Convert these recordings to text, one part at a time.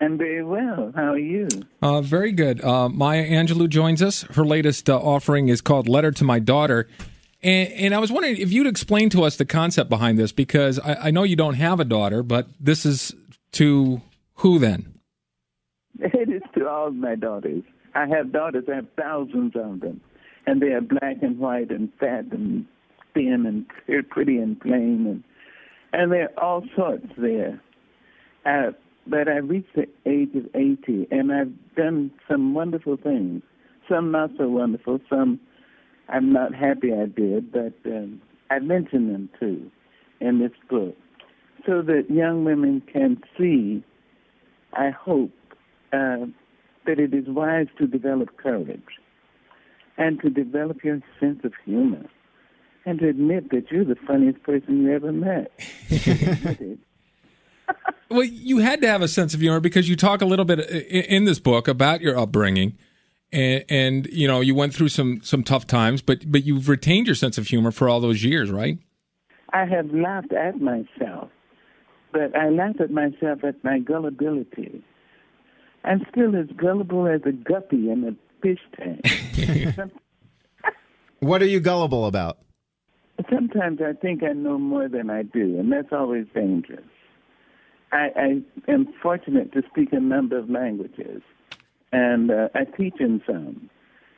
I'm very well. How are you? Very good. Maya Angelou joins us. Her latest offering is called Letter to My Daughter. And I was wondering if you'd explain to us the concept behind this, because I know you don't have a daughter, but this is to who then? It is to all my daughters. I have daughters. I have thousands of them. And they are black and white and fat and thin and they're pretty and plain. And there are all sorts there. But I reached the age of 80, and I've done some wonderful things. Some not so wonderful. Some I'm not happy I did, but I mention them, too, in this book, so that young women can see, I hope, that it is wise to develop courage and to develop your sense of humor and to admit that you're the funniest person you ever met. Well, you had to have a sense of humor because you talk a little bit in this book about your upbringing, and you know, you went through some tough times, but you've retained your sense of humor for all those years, right? I have laughed at myself, but I laugh at myself at my gullibility. I'm still as gullible as a guppy in a fish tank. What are you gullible about? Sometimes I think I know more than I do, and that's always dangerous. I am fortunate to speak a number of languages, and I teach in some.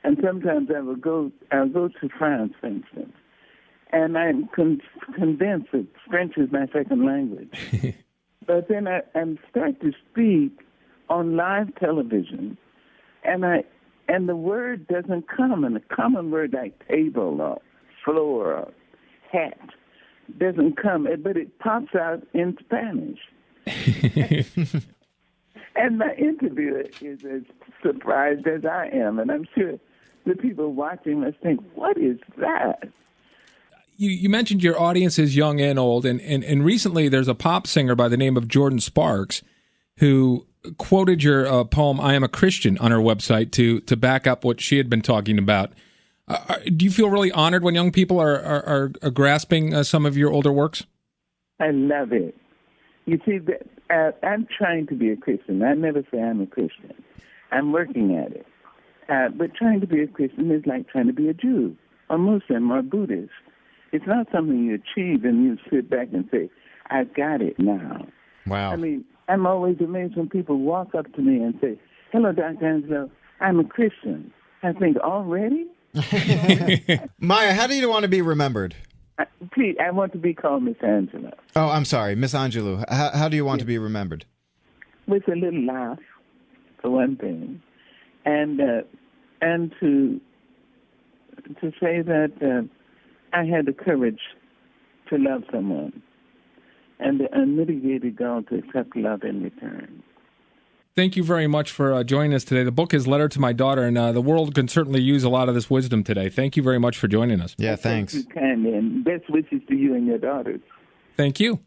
And sometimes I'll go to France, for instance, and I'm convinced that French is my second language. But then I start to speak on live television, and the word doesn't come, and a common word like table or floor or hat doesn't come, but it pops out in Spanish. And my interviewer is as surprised as I am, and I'm sure the people watching must think, what is that? You mentioned your audience is young and old, and recently there's a pop singer by the name of Jordan Sparks who quoted your poem, I Am a Christian, on her website to back up what she had been talking about. Do you feel really honored when young people are grasping some of your older works? I love it. You see, I'm trying to be a Christian. I never say I'm a Christian. I'm working at it. But trying to be a Christian is like trying to be a Jew or Muslim or Buddhist. It's not something you achieve and you sit back and say, I got it now. Wow. I mean, I'm always amazed when people walk up to me and say, hello, Dr. Angelou, I'm a Christian. I think, already? Maya, how do you want to be remembered? Pete, I want to be called Miss Angela. Oh, I'm sorry, Miss Angelou. How do you want to be remembered? With a little laugh, for one thing, and to say that I had the courage to love someone, and the unmitigated goal to accept love in return. Thank you very much for joining us today. The book is Letter to My Daughter, and the world can certainly use a lot of this wisdom today. Thank you very much for joining us. Yeah, thanks. You can, and best wishes to you and your daughters. Thank you.